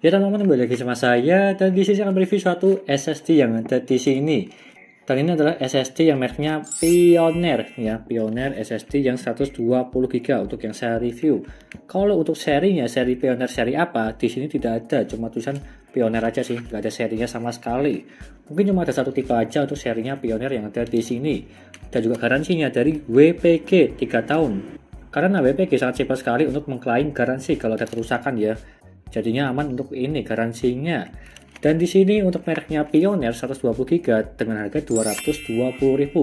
Ya teman-teman, kembali lagi sama saya dan di sini akan review suatu SSD yang ada di sini. Dan ini adalah SSD yang mereknya Pioneer ya, Pioneer SSD yang 120GB untuk yang saya review. Kalau untuk serinya, seri Pioneer seri apa? Di sini tidak ada, cuma tulisan Pioneer aja sih, nggak ada serinya sama sekali. Mungkin cuma ada satu tipe aja untuk serinya Pioneer yang ada di sini. Dan juga garansinya dari WPG 3 tahun. Karena WPG sangat simpel sekali untuk mengklaim garansi kalau ada kerusakan ya. Jadinya aman untuk ini garansinya. Dan di sini untuk mereknya Pioneer 120GB dengan harga 220.000,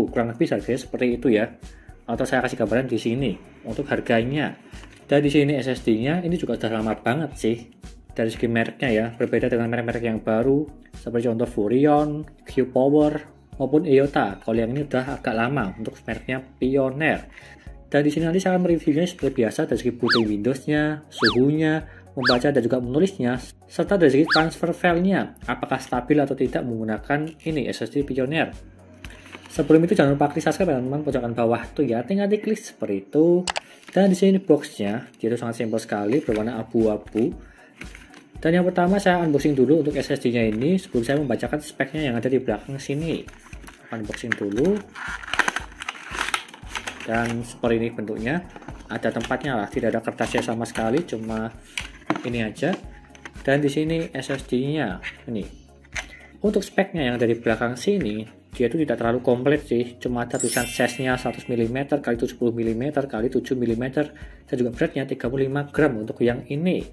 kurang lebih harganya seperti itu ya. Atau saya kasih gambaran di sini untuk harganya. Dan di sini SSD-nya ini juga sudah lama banget sih. Dari segi mereknya ya, berbeda dengan merek-merek yang baru seperti contoh Furion, Q-Power maupun EOTA. Kalau yang ini udah agak lama untuk mereknya Pioneer. Dan di sini nanti saya akan mereviewnya seperti biasa dari segi booting Windows-nya, suhunya, membaca dan juga menulisnya, serta dari segi transfer file-nya, apakah stabil atau tidak menggunakan ini SSD Pioneer. Sebelum itu jangan lupa klik subscribe teman-teman, pojokan bawah tuh ya, tinggal diklik seperti itu. Dan di sini box-nya, dia itu sangat simpel sekali, berwarna abu-abu. Dan yang pertama saya unboxing dulu untuk SSD-nya ini sebelum saya membacakan speknya yang ada di belakang sini. Unboxing dulu. Dan seperti ini bentuknya, ada tempatnya lah, tidak ada kertasnya sama sekali, cuma ini aja. Dan di sini SSD-nya ini. Untuk speknya yang dari belakang sini, dia itu tidak terlalu komplit sih, cuma ada tulisan size-nya 100 mm x 70 mm x 7 mm dan juga beratnya 35 gram untuk yang ini.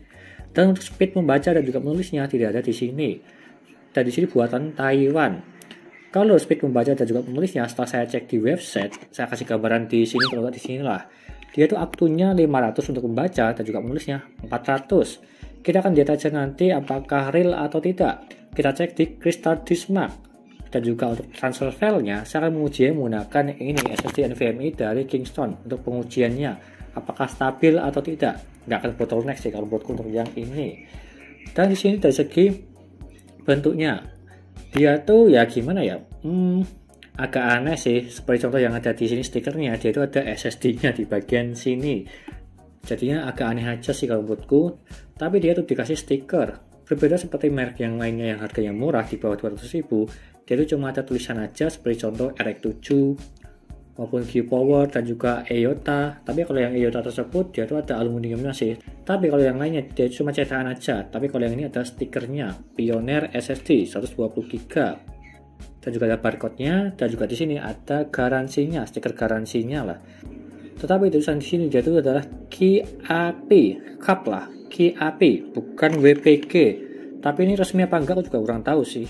Dan untuk speed membaca dan juga menulisnya tidak ada di sini. Dan di sini buatan Taiwan. Kalau speed membaca dan juga menulisnya setelah saya cek di website, saya kasih gambaran di sini, kalau nggak di sini lah. Dia itu aktunya 500 untuk membaca dan juga menulisnya 400. Kita akan lihat aja nanti apakah real atau tidak. Kita cek di Crystal Disk Mark. Dan juga untuk transfer file-nya, saya akan mengujinya menggunakan ini SSD NVMe dari Kingston untuk pengujiannya. Apakah stabil atau tidak. Nggak akan bottleneck sih kalau buatku untuk yang ini. Dan di sini dari segi bentuknya, dia tuh ya gimana ya? Agak aneh sih, seperti contoh yang ada di sini stikernya, dia itu ada SSD-nya di bagian sini. Jadinya agak aneh aja sih kalau menurutku, tapi dia tuh dikasih stiker. Berbeda seperti merek yang lainnya yang harganya murah di bawah 200.000, dia itu cuma ada tulisan aja seperti contoh RX7 maupun Q-Power dan juga EOTA. Tapi kalau yang EOTA tersebut dia tuh ada aluminiumnya sih. Tapi kalau yang lainnya dia cuma cetakan aja. Tapi kalau yang ini ada stikernya Pioneer SSD 120GB. Dan juga ada barcode-nya, dan juga di sini ada garansinya, stiker garansinya lah. Tetapi tulisan di sini dia itu adalah QAP, bukan WPG. Tapi ini resmi apa enggak aku juga kurang tahu sih.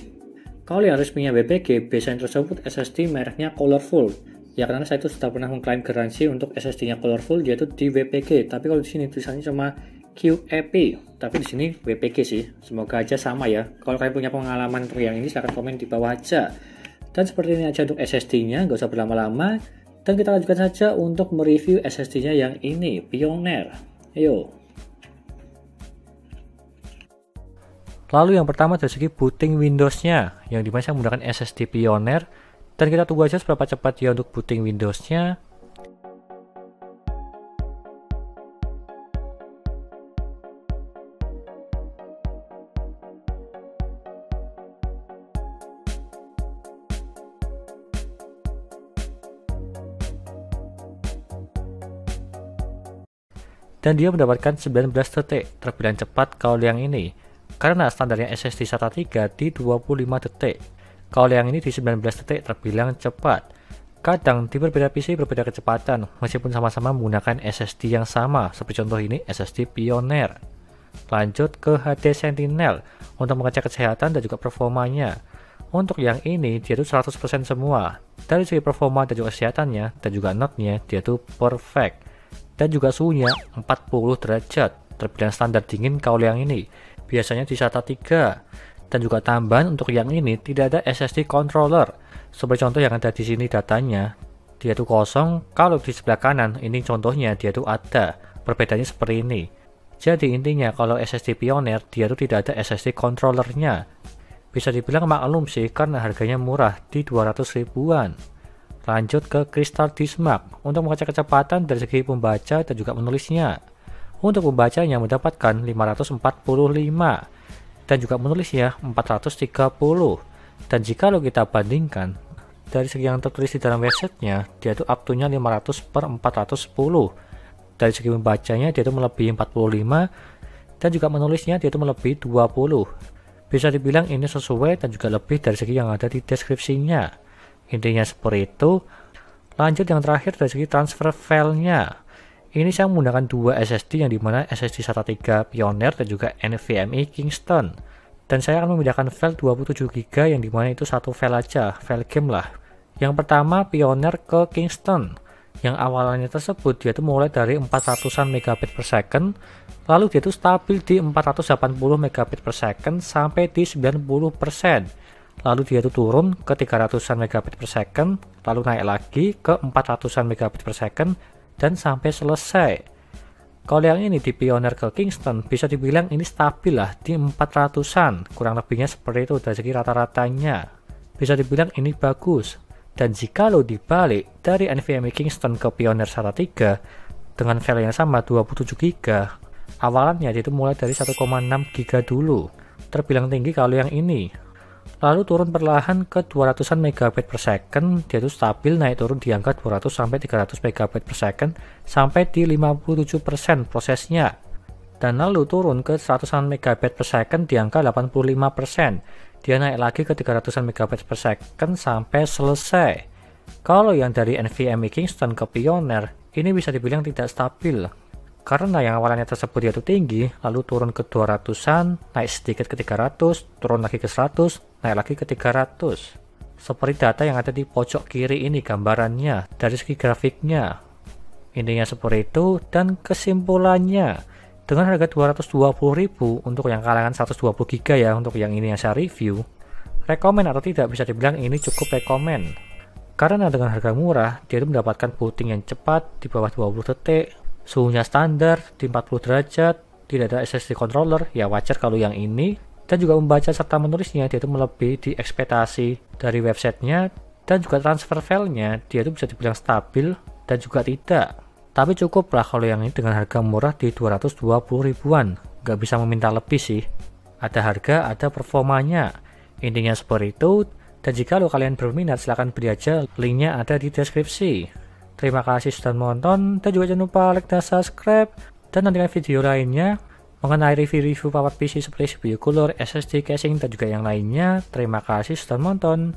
Kalau yang resminya WPG, biasanya tersebut SSD mereknya Colorful. Ya karena saya itu sudah pernah mengklaim garansi untuk SSD-nya Colorful, yaitu di WPG. Tapi kalau di sini tulisannya cuma QAP, tapi di sini WPG sih. Semoga aja sama ya. Kalau kalian punya pengalaman untuk yang ini silahkan komen di bawah aja. Dan seperti ini aja untuk SSD-nya, nggak usah berlama-lama. Dan kita lanjutkan saja untuk mereview SSD-nya yang ini, Pioneer. Ayo. Lalu yang pertama dari segi booting Windows-nya, yang dimana saya menggunakan SSD Pioneer. Dan kita tunggu aja seberapa cepat ya untuk booting Windows-nya. Dan dia mendapatkan 19 detik, terbilang cepat kalau yang ini. Karena standarnya SSD SATA 3 di 25 detik. Kalau yang ini di 19 detik terbilang cepat. Kadang di berbeda PC berbeda kecepatan, meskipun sama-sama menggunakan SSD yang sama, seperti contoh ini SSD Pioneer. Lanjut ke HD Sentinel untuk mengecek kesehatan dan juga performanya. Untuk yang ini dia itu 100% semua. Dari segi performa dan juga kesehatannya dan juga notnya dia itu perfect. Dan juga suhunya 40 derajat, terbilang standar dingin kalau yang ini. Biasanya di SATA 3. Dan juga tambahan untuk yang ini tidak ada SSD controller. Seperti contoh yang ada di sini datanya, dia itu kosong. Kalau di sebelah kanan ini contohnya dia itu ada. Perbedaannya seperti ini. Jadi intinya kalau SSD Pioneer dia itu tidak ada SSD controllernya. Bisa dibilang maklum sih karena harganya murah di 200 ribuan. Lanjut ke Crystal Disk Mark untuk mengecek kecepatan dari segi pembaca dan juga menulisnya. Untuk pembacanya mendapatkan 545. dan juga menulisnya 430. Dan jika lo kita bandingkan dari segi yang tertulis di dalam websitenya, dia itu up to-nya 500/410. Dari segi membacanya dia itu melebihi 45, dan juga menulisnya dia itu melebihi 20. Bisa dibilang ini sesuai dan juga lebih dari segi yang ada di deskripsinya. Intinya seperti itu. Lanjut yang terakhir dari segi transfer filenya. Ini saya menggunakan dua SSD, yang dimana SSD SATA 3 Pioneer dan juga NVMe Kingston. Dan saya akan memindahkan file 27GB, yang dimana itu satu file aja, file game lah. Yang pertama Pioneer ke Kingston, yang awalannya tersebut dia itu mulai dari 400-an megabit per second, lalu dia itu stabil di 480 megabit per second sampai di 90%. Lalu dia itu turun ke 300-an megabit per second, lalu naik lagi ke 400-an megabit per second, dan sampai selesai. Kalau yang ini di Pioneer ke Kingston, bisa dibilang ini stabil lah di 400-an, kurang lebihnya seperti itu dari segi rata-ratanya. Bisa dibilang ini bagus. Dan jika lo dibalik dari NVMe Kingston ke Pioneer SATA 3 dengan file yang sama 27GB, awalannya itu mulai dari 1,6GB dulu, terbilang tinggi kalau yang ini. Lalu turun perlahan ke 200-an megabit per second, dia itu stabil naik turun di angka 200 sampai 300 megabit per second sampai di 57% prosesnya. Dan lalu turun ke 100-an megabit per second di angka 85%. Dia naik lagi ke 300-an megabit per second sampai selesai. Kalau yang dari NVMe Kingston ke Pioneer, ini bisa dibilang tidak stabil. Karena yang awalannya tersebut yaitu tinggi, lalu turun ke 200-an, naik sedikit ke 300, turun lagi ke 100, naik lagi ke 300. Seperti data yang ada di pojok kiri ini gambarannya, dari segi grafiknya. Intinya seperti itu, dan kesimpulannya, dengan harga 220.000 untuk yang kalangan 120GB ya, untuk yang ini yang saya review, rekomen atau tidak bisa dibilang ini cukup rekomen. Karena dengan harga murah, dia itu mendapatkan booting yang cepat di bawah 20 detik, suhunya standar di 40 derajat, tidak ada SSD controller, ya wajar kalau yang ini, dan juga membaca serta menulisnya dia itu melebihi di ekspektasi dari websitenya, dan juga transfer filenya dia itu bisa dibilang stabil dan juga tidak. Tapi cukup lah kalau yang ini dengan harga murah di 220 ribuan, nggak bisa meminta lebih sih. Ada harga, ada performanya, intinya seperti itu. Dan jika lo kalian berminat silahkan beli aja, linknya ada di deskripsi. Terima kasih sudah menonton, dan juga jangan lupa like dan subscribe, dan nantikan video lainnya mengenai review-review power PC seperti CPU cooler, SSD casing, dan juga yang lainnya. Terima kasih sudah menonton.